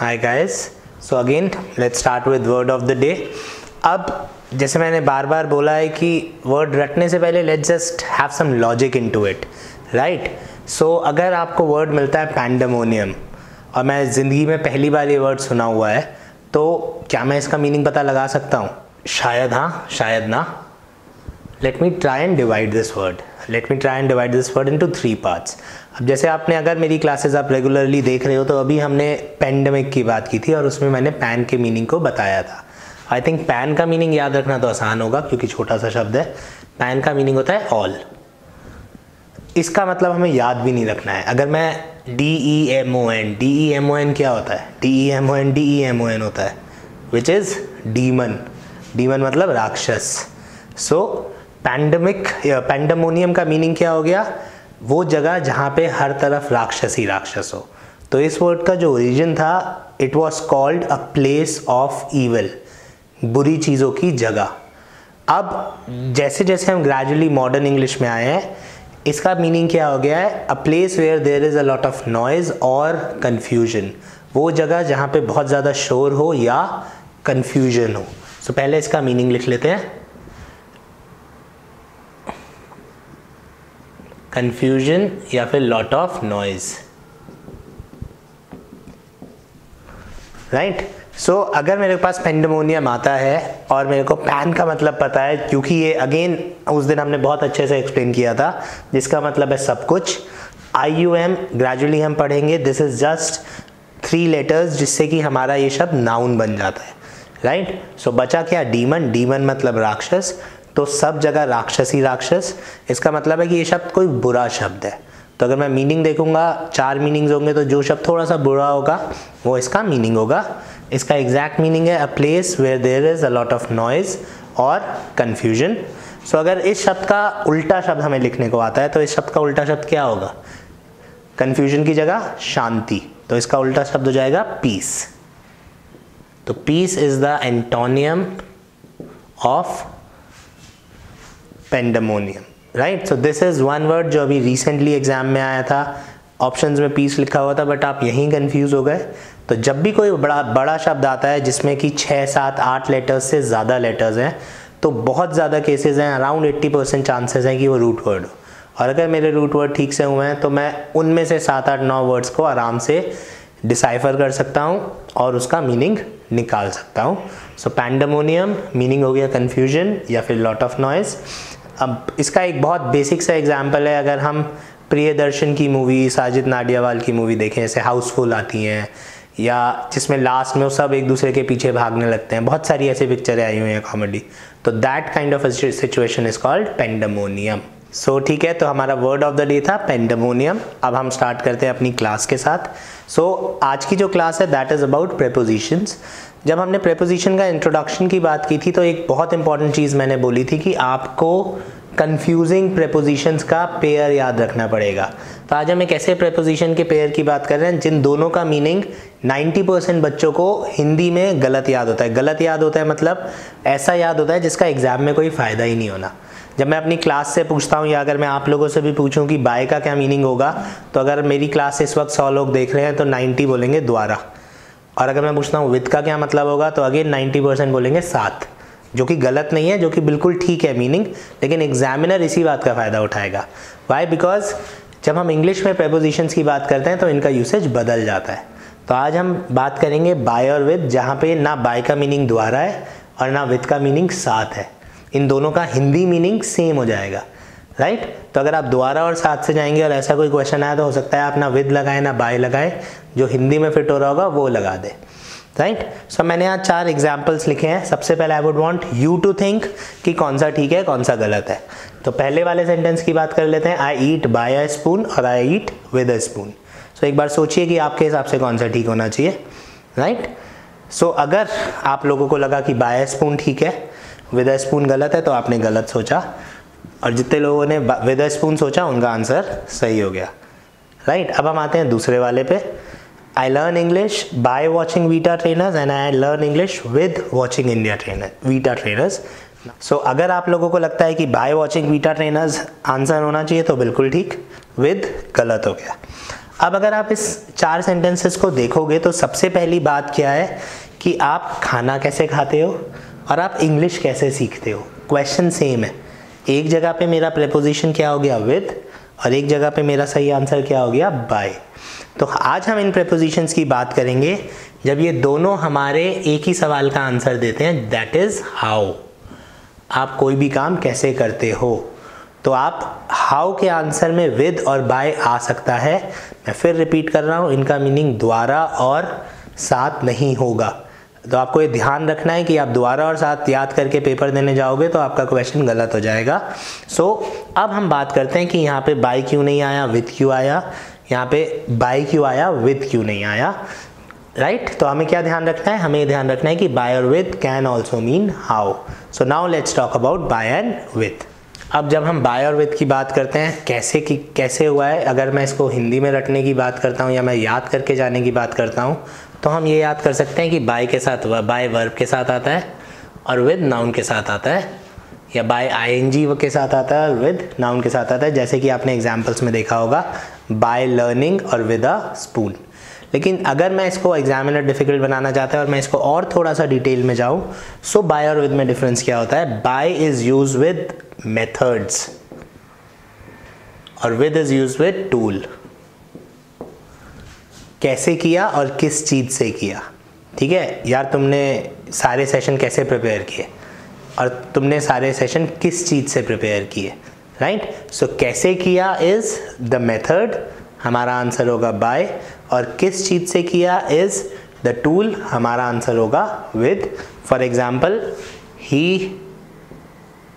Hi guys, so again let's start with word of the day. अब जैसे मैंने बार बार बोला है कि वर्ड रटने से पहले let's just have some logic into it, right. So अगर आपको वर्ड मिलता है पैंडेमोनियम और मैं ज़िंदगी में पहली बार ये वर्ड सुना हुआ है, तो क्या मैं इसका मीनिंग पता लगा सकता हूँ? शायद हाँ, शायद ना। Let me try and divide this word into 3 parts. अब जैसे आपने अगर मेरी क्लासेस आप रेगुलरली देख रहे हो तो अभी हमने पेंडेमिक की बात की थी और उसमें मैंने पैन के मीनिंग को बताया था। आई थिंक पैन का मीनिंग याद रखना तो आसान होगा क्योंकि छोटा सा शब्द है। पैन का मीनिंग होता है ऑल। इसका मतलब हमें याद भी नहीं रखना है। अगर मैं DEMON क्या होता है? DEMON होता है विच इज़ डीमन। डीमन मतलब राक्षस। सो पैंडेमोनियम का मीनिंग क्या हो गया? वो जगह जहाँ पे हर तरफ राक्षस ही राक्षस हो। तो इस वर्ड का जो ओरिजिन था, it was called a place of evil, बुरी चीज़ों की जगह। अब जैसे जैसे हम ग्रेजुअली मॉडर्न इंग्लिश में आए हैं, इसका मीनिंग क्या हो गया है? A place where there is a lot of noise और कन्फ्यूजन। वो जगह जहाँ पे बहुत ज़्यादा शोर हो या कन्फ्यूजन हो। सो पहले इसका मीनिंग लिख लेते हैं। कंफ्यूजन या फिर lot of noise, right. So अगर मेरे पास पेंडेमोनियम आता है और मेरे को पैन का मतलब पता है, क्योंकि ये अगेन उस दिन हमने बहुत अच्छे से एक्सप्लेन किया था, जिसका मतलब है सब कुछ। IUM ग्रेजुअली हम पढ़ेंगे, दिस इज जस्ट 3 लेटर्स जिससे कि हमारा ये शब्द नाउन बन जाता है, राइट। सो बचा क्या? डीमन। डीमन मतलब राक्षस। तो सब जगह राक्षस ही राक्षस। इसका मतलब है कि ये शब्द कोई बुरा शब्द है। तो अगर मैं मीनिंग देखूंगा, 4 मीनिंग्स होंगे, तो जो शब्द थोड़ा सा बुरा होगा वो इसका मीनिंग होगा। इसका एग्जैक्ट मीनिंग है a place where there is a lot of noise और कन्फ्यूजन। सो अगर इस शब्द का उल्टा शब्द हमें लिखने को आता है तो इस शब्द का उल्टा शब्द क्या होगा? कन्फ्यूजन की जगह शांति, तो इसका उल्टा शब्द हो जाएगा पीस। तो peace is the antonym of pandemonium, right. So this is one word जो अभी रिसेंटली एग्जाम में आया था। ऑप्शंस में पीस लिखा हुआ था बट आप यहीं कंफ्यूज हो गए। तो जब भी कोई बड़ा शब्द आता है जिसमें कि 6, 7, 8 लेटर्स से ज़्यादा लेटर्स हैं, तो बहुत ज़्यादा केसेस हैं, अराउंड 80% चांसेस हैं कि वो रूट वर्ड हो। और अगर मेरे रूट वर्ड ठीक से हुए हैं तो मैं उनमें से 7, 8, 9 वर्ड्स को आराम से डिसाइफर कर सकता हूँ और उसका मीनिंग निकाल सकता हूँ। सो पैंडेमोनियम मीनिंग हो गया कन्फ्यूजन या फिर लॉट ऑफ नॉइज। अब इसका एक बहुत बेसिक सा एग्जाम्पल है। अगर हम प्रियदर्शन की मूवी, साजिद नाडियावाल की मूवी देखें, जैसे हाउसफुल आती हैं, या जिसमें लास्ट में वो सब एक दूसरे के पीछे भागने लगते हैं, बहुत सारी ऐसी पिक्चरें आई हुई हैं कॉमेडी। तो that kind of situation is called pandemonium. So ठीक है, तो हमारा वर्ड ऑफ द डे था पेंडेमोनियम। अब हम स्टार्ट करते हैं अपनी क्लास के साथ। सो आज की जो क्लास है दैट इज़ अबाउट प्रेपोजिशंस। जब हमने प्रेपोजिशन का इंट्रोडक्शन की बात की थी तो एक बहुत इंपॉर्टेंट चीज़ मैंने बोली थी कि आपको कंफ्यूजिंग प्रेपोजिशंस का पेयर याद रखना पड़ेगा। तो आज हम एक ऐसे प्रेपोजिशन के पेयर की बात कर रहे हैं जिन दोनों का मीनिंग 90% बच्चों को हिंदी में गलत याद होता है। गलत याद होता है मतलब ऐसा याद होता है जिसका एग्जाम में कोई फ़ायदा ही नहीं होना। जब मैं अपनी क्लास से पूछता हूँ या अगर मैं आप लोगों से भी पूछूं कि बाय का क्या मीनिंग होगा, तो अगर मेरी क्लास इस वक्त 100 लोग देख रहे हैं तो 90 बोलेंगे द्वारा। और अगर मैं पूछता हूँ विद का क्या मतलब होगा, तो अगेन 90% बोलेंगे साथ, जो कि गलत नहीं है, जो कि बिल्कुल ठीक है मीनिंग। लेकिन एग्जामिनर इसी बात का फ़ायदा उठाएगा। वाई? बिकॉज जब हम इंग्लिश में प्रेपोजिशंस की बात करते हैं तो इनका यूसेज बदल जाता है। तो आज हम बात करेंगे बाय और विद, जहाँ पे ना बाय का मीनिंग द्वारा है और ना विद का मीनिंग साथ है। इन दोनों का हिंदी मीनिंग सेम हो जाएगा, राइट। तो अगर आप द्वारा और साथ से जाएंगे और ऐसा कोई क्वेश्चन आया तो हो सकता है आप ना विद लगाएं ना बाय लगाएं, जो हिंदी में फिट हो रहा होगा वो लगा दे, राइट। सो मैंने यहाँ 4 एग्जाम्पल्स लिखे हैं। सबसे पहले I would want you to think कि कौन सा ठीक है कौन सा गलत है। तो पहले वाले सेंटेंस की बात कर लेते हैं। आई ईट बाय अ स्पून और आई ईट विद अ स्पून। सो एक बार सोचिए कि आपके हिसाब से कौन सा ठीक होना चाहिए, राइट। सो अगर आप लोगों को लगा कि बाय अ स्पून ठीक है, विद अ स्पून गलत है, तो आपने गलत सोचा। और जितने लोगों ने विद अ स्पून सोचा उनका आंसर सही हो गया, राइट। अब हम आते हैं दूसरे वाले पे। I learn English by watching Vita trainers and I learn English with watching Vita trainers. So अगर आप लोगों को लगता है कि by watching Vita trainers answer होना चाहिए तो बिल्कुल ठीक, with गलत हो गया। अब अगर आप इस 4 सेंटेंसेस को देखोगे तो सबसे पहली बात क्या है कि आप खाना कैसे खाते हो और आप इंग्लिश कैसे सीखते हो। क्वेश्चन सेम है, एक जगह पे मेरा प्रेपोजिशन क्या हो गया विद और एक जगह पे मेरा सही आंसर क्या हो गया बाय। तो आज हम इन प्रेपोजिशंस की बात करेंगे जब ये दोनों हमारे एक ही सवाल का आंसर देते हैं, दैट इज हाउ। आप कोई भी काम कैसे करते हो, तो आप हाउ के आंसर में विद और बाय आ सकता है। मैं फिर रिपीट कर रहा हूँ, इनका मीनिंग द्वारा और साथ नहीं होगा। तो आपको ये ध्यान रखना है कि आप द्वारा और साथ याद करके पेपर देने जाओगे तो आपका क्वेश्चन गलत हो जाएगा। सो अब हम बात करते हैं कि यहाँ पे बाय क्यों नहीं आया, विद क्यों आया, यहाँ पे बाय क्यों आया, विद क्यों नहीं आया, राइट। तो हमें क्या ध्यान रखना है, हमें ध्यान रखना है कि बाय और with can also mean how. So now let's talk about by and with. अब जब हम बाय और विद की बात करते हैं कैसे हुआ है, अगर मैं इसको हिंदी में रटने की बात करता हूँ या मैं याद करके जाने की बात करता हूँ, तो हम ये याद कर सकते हैं कि बाय के साथ बाय वर्ब के साथ आता है और विद नाउन के साथ आता है, या बाय आईएनजी के साथ आता है और विद नाउन के साथ आता है, जैसे कि आपने एग्जाम्पल्स में देखा होगा बाय लर्निंग और विद अ स्पून। लेकिन अगर मैं इसको एग्जामिनर डिफिकल्ट बनाना चाहता है और मैं इसको और थोड़ा सा डिटेल में जाऊँ, सो बाय और विद में डिफरेंस क्या होता है। By is use with methods और with is use with tool. कैसे किया और किस चीज़ से किया, ठीक है यार, तुमने सारे सेशन कैसे प्रिपेयर किए और तुमने सारे सेशन किस चीज़ से प्रिपेयर किए, राइट। सो कैसे किया इज द मेथड, हमारा आंसर होगा बाय, और किस चीज़ से किया इज द टूल, हमारा आंसर होगा with. For example he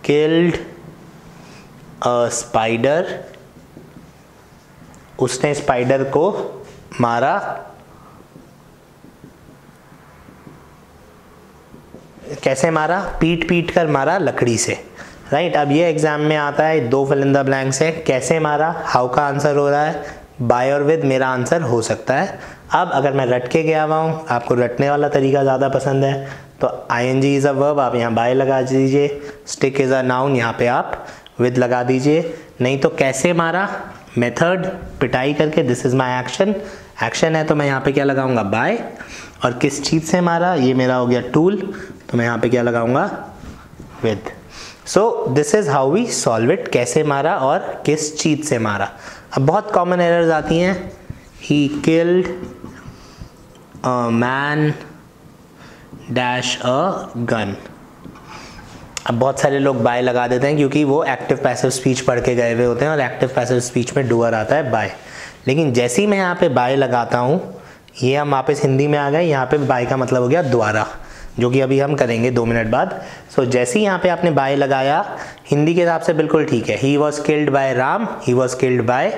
killed a spider, उसने स्पाइडर को मारा, कैसे मारा, पीट पीट कर मारा लकड़ी से, राइट। अब ये एग्जाम में आता है, 2 फिल इन द ब्लैंक्स है, कैसे मारा, हाउ का आंसर हो रहा है, बाय और विद मेरा आंसर हो सकता है। अब अगर मैं रट के गया हुआ हूँ, आपको रटने वाला तरीका ज़्यादा पसंद है, तो आईएनजी इज़ अ वर्ब, आप यहाँ बाय लगा दीजिए, स्टिक इज़ अ नाउन, यहाँ पे आप विद लगा दीजिए। नहीं तो कैसे मारा, मेथड, पिटाई करके, this is my action, action है तो मैं यहाँ पे क्या लगाऊंगा बाय, और किस चीज़ से मारा, ये मेरा हो गया टूल, तो मैं यहाँ पे क्या लगाऊंगा with. So this is how we solve it, कैसे मारा और किस चीज़ से मारा। अब बहुत कॉमन एरर्स आती हैं, he killed a man dash a gun. अब बहुत सारे लोग बाय लगा देते हैं क्योंकि वो एक्टिव पैसिव स्पीच पढ़ के गए हुए होते हैं और एक्टिव पैसिव स्पीच में डूअर आता है बाय। लेकिन जैसे ही मैं यहाँ पे बाय लगाता हूँ, ये हम वापस हिंदी में आ गए, यहाँ पे बाय का मतलब हो गया द्वारा, जो कि अभी हम करेंगे 2 मिनट बाद। सो जैसे ही यहाँ पे आपने बाय लगाया, हिंदी के हिसाब से बिल्कुल ठीक है, he was killed by Ram, he was killed by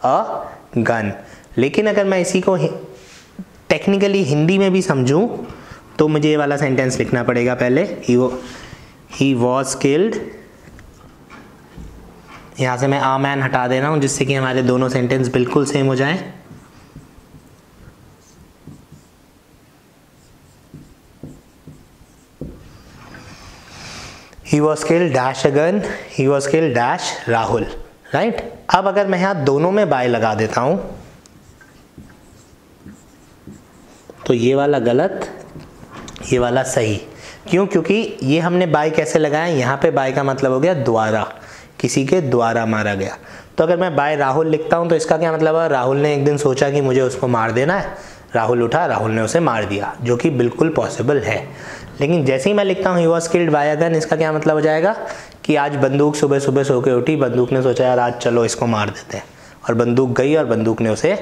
a gun. लेकिन अगर मैं इसी को टेक्निकली हिंदी में भी समझूँ तो मुझे ये वाला सेंटेंस लिखना पड़ेगा पहले, ही वॉज किल्ड, यहाँ से मैं आ मैन हटा दे रहा हूँ जिससे कि हमारे दोनों सेंटेंस बिल्कुल सेम हो जाएं। ही वॉज किल्ड डैश अगन, he was killed dash Rahul, right. अब अगर मैं यहाँ दोनों में बाय लगा देता हूँ तो ये वाला गलत, ये वाला सही। क्यों, क्योंकि ये हमने बाय कैसे लगाया, यहाँ पे बाय का मतलब हो गया द्वारा, किसी के द्वारा मारा गया। तो अगर मैं बाय राहुल लिखता हूँ तो इसका क्या मतलब है, राहुल ने एक दिन सोचा कि मुझे उसको मार देना है, राहुल उठा, राहुल ने उसे मार दिया, जो कि बिल्कुल पॉसिबल है। लेकिन जैसे ही मैं लिखता हूँ he was killed by a gun, इसका क्या मतलब हो जाएगा कि आज बंदूक सुबह सुबह सो के उठी, बंदूक ने सोचा यार आज चलो इसको मार देते हैं, और बंदूक गई और बंदूक ने उसे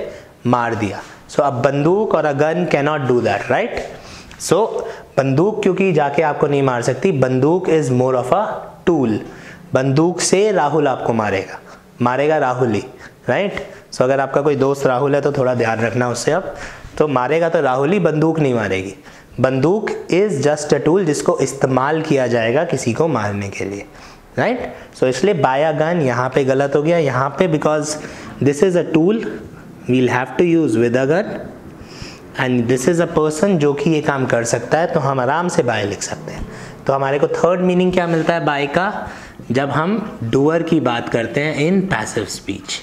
मार दिया। सो अब बंदूक और a gun can not do that, right. So बंदूक क्योंकि जाके आपको नहीं मार सकती, बंदूक is more of a tool, बंदूक से राहुल आपको मारेगा राहुल ही, राइट। सो अगर आपका कोई दोस्त राहुल है तो थोड़ा ध्यान रखना उससे, अब तो मारेगा तो राहुल ही, बंदूक नहीं मारेगी। बंदूक इज जस्ट अ टूल जिसको इस्तेमाल किया जाएगा किसी को मारने के लिए, राइट। सो इसलिए बाय अ गन यहाँ पे गलत हो गया, यहाँ पे because this is a tool we'll have to use with a gun and this is a person जो कि ये काम कर सकता है, तो हम आराम से बाय लिख सकते हैं। तो हमारे को थर्ड मीनिंग क्या मिलता है बाय का, जब हम डूअर की बात करते हैं इन पैसिव स्पीच।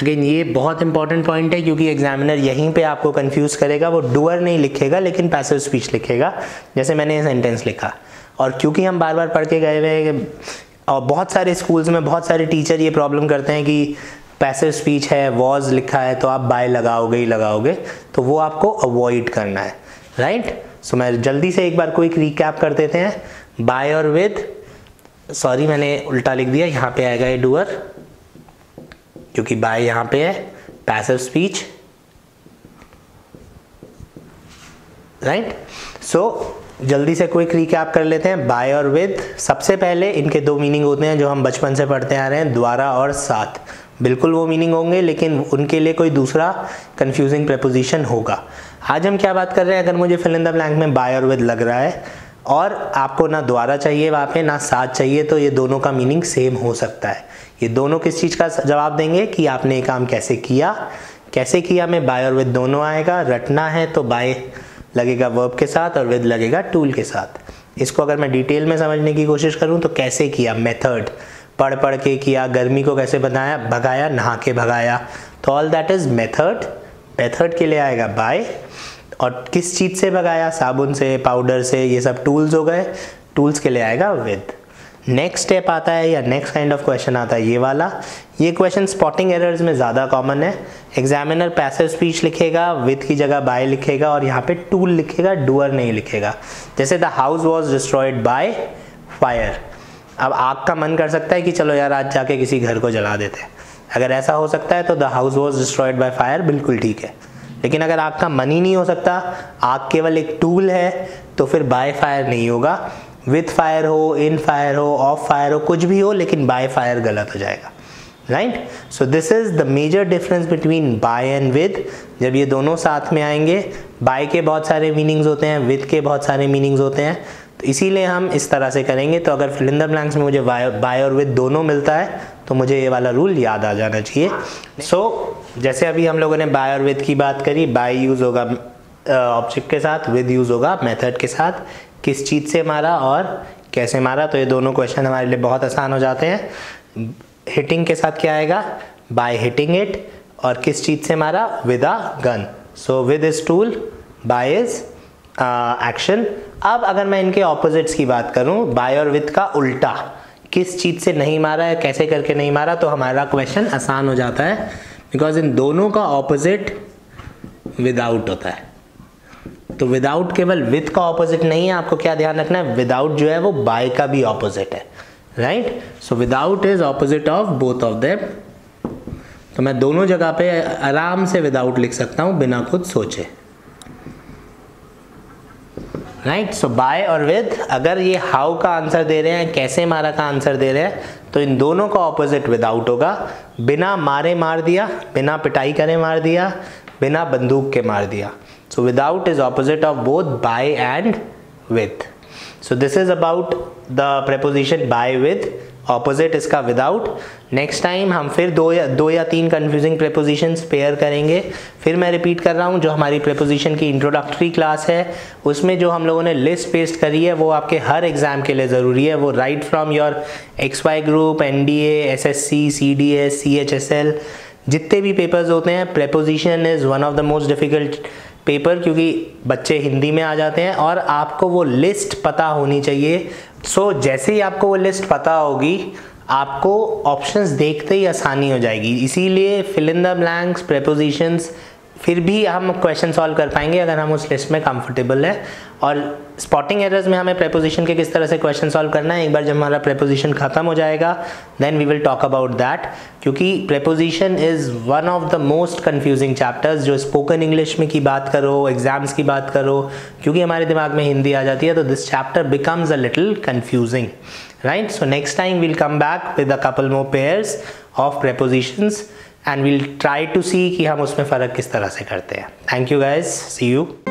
अगेन ये बहुत इंपॉर्टेंट पॉइंट है क्योंकि एग्जामिनर यहीं पे आपको कंफ्यूज करेगा, वो डूअर नहीं लिखेगा लेकिन पैसिव स्पीच लिखेगा, जैसे मैंने ये सेंटेंस लिखा। और क्योंकि हम बार बार पढ़ के गए हुए और बहुत सारे स्कूल्स में बहुत सारे टीचर ये प्रॉब्लम करते हैं कि पैसिव स्पीच है, वॉज लिखा है तो आप बाय लगाओगे ही लगाओगे, तो वो आपको अवॉइड करना है, राइट। सो मैं जल्दी से एक बार क्विक रिकैप कर देते हैं। बाय और विद, सॉरी मैंने उल्टा लिख दिया, यहाँ पे आएगा ये डूअर क्योंकि बाय यहाँ पे है, पैसिव स्पीच, राइट। सो जल्दी से क्विक रिकैप कर लेते हैं। बाय और विद, सबसे पहले इनके दो मीनिंग होते हैं जो हम बचपन से पढ़ते आ रहे हैं, द्वारा और साथ। बिल्कुल वो मीनिंग होंगे लेकिन उनके लिए कोई दूसरा कंफ्यूजिंग प्रेपोजिशन होगा। आज हम क्या बात कर रहे हैं, अगर मुझे फिल इन द ब्लैंक में बाय और विद लग रहा है और आपको ना द्वारा चाहिए वहाँ पे ना साथ चाहिए, तो ये दोनों का मीनिंग सेम हो सकता है। ये दोनों किस चीज़ का जवाब देंगे कि आपने ये काम कैसे किया में बाय और विद दोनों आएगा। रटना है तो बाय लगेगा वर्ब के साथ और विद लगेगा टूल के साथ। इसको अगर मैं डिटेल में समझने की कोशिश करूं तो कैसे किया, मेथड, पढ़ पढ़ के किया, गर्मी को कैसे भगाया, नहा के भगाया, तो all that is method. Method के लिए आएगा बाय, और किस चीज़ से भगाया, साबुन से, पाउडर से, ये सब टूल्स हो गए, टूल्स के लिए आएगा विद। नेक्स्ट स्टेप आता है या नेक्स्ट काइंड ऑफ क्वेश्चन आता है ये वाला। ये क्वेश्चन स्पॉटिंग एरर्स में ज़्यादा कॉमन है। एग्जामिनर पैसिव स्पीच लिखेगा, विद की जगह बाय लिखेगा और यहाँ पे टूल लिखेगा, डूअर नहीं लिखेगा। जैसे the house was destroyed by fire. अब आग का मन कर सकता है कि चलो यार आज जाके किसी घर को जला देते हैं, अगर ऐसा हो सकता है तो the house was destroyed by fire बिल्कुल ठीक है। लेकिन अगर आग का मन ही नहीं हो सकता, आग केवल एक टूल है, तो फिर बाय फायर नहीं होगा। विथ फायर हो, इन फायर हो, ऑफ फायर हो, कुछ भी हो, लेकिन बाय फायर गलत हो जाएगा, right. So this is the major difference between by and with. जब ये दोनों साथ में आएंगे, बाय के बहुत सारे मीनिंग्स होते हैं, विद के बहुत सारे मीनिंग्स होते हैं, तो इसीलिए हम इस तरह से करेंगे। तो अगर फिल इन द ब्लैंक्स में मुझे बाय और विद दोनों मिलता है तो मुझे ये वाला रूल याद आ जाना चाहिए। जैसे अभी हम लोगों ने बाय और विद की बात करी, बाय यूज होगा ऑब्जेक्ट के साथ, विद यूज होगा मेथड के साथ, किस चीज़ से मारा और कैसे मारा, तो ये दोनों क्वेश्चन हमारे लिए बहुत आसान हो जाते हैं। हिटिंग के साथ क्या आएगा, बाय हिटिंग इट, और किस चीज़ से मारा, with a gun. So with is tool, by is action. अब अगर मैं इनके ऑपोजिट्स की बात करूं, बाय और विद का उल्टा, किस चीज़ से नहीं मारा है, कैसे करके नहीं मारा, तो हमारा क्वेश्चन आसान हो जाता है, बिकॉज इन दोनों का ऑपोजिट विदाउट होता है। तो विदाउट केवल विद का ऑपोजिट नहीं है, आपको क्या ध्यान रखना है, विदाउट जो है वो बाय का भी ऑपोजिट है, right. So without is opposite of both of them. तो मैं दोनों जगह पे आराम से विदाउट लिख सकता हूं बिना खुद सोचे, राइट। सो बाय और विद, अगर ये हाउ का आंसर दे रहे हैं, कैसे मारा का आंसर दे रहे हैं, तो इन दोनों का ऑपोजिट विदाउट होगा। बिना मारे मार दिया, बिना पिटाई करे मार दिया, बिना बंदूक के मार दिया। So without is opposite of both by and with. So this is about the preposition by with, opposite इसका without. Next time हम फिर दो या तीन confusing prepositions pair करेंगे। फिर मैं repeat कर रहा हूँ, जो हमारी preposition की introductory class है उसमें जो हम लोगों ने list paste करी है वो आपके हर एग्जाम के लिए ज़रूरी है। वो right from your XY group, NDA, SSC, CDS, CHSL, जितने भी पेपर्स होते हैं, preposition is one of the most difficult paper, क्योंकि बच्चे हिंदी में आ जाते हैं और आपको वो लिस्ट पता होनी चाहिए। सो जैसे ही आपको वो लिस्ट पता होगी, आपको ऑप्शंस देखते ही आसानी हो जाएगी। इसीलिए fill in the blanks, prepositions, फिर भी हम क्वेश्चन सॉल्व कर पाएंगे अगर हम उस लिस्ट में कंफर्टेबल है। और स्पॉटिंग एरर्स में हमें प्रेपोजिशन के किस तरह से क्वेश्चन सॉल्व करना है, एक बार जब हमारा प्रेपोजिशन खत्म हो जाएगा then we will talk about that, क्योंकि preposition is one of the most confusing chapters. जो स्पोकन इंग्लिश में की बात करो, एग्जाम्स की बात करो, क्योंकि हमारे दिमाग में हिंदी आ जाती है, तो this chapter becomes a little confusing, right. So next time we'll come back with a couple more pairs of prepositions and we'll try to see कि हम उसमें फ़र्क किस तरह से करते हैं। Thank you guys, see you.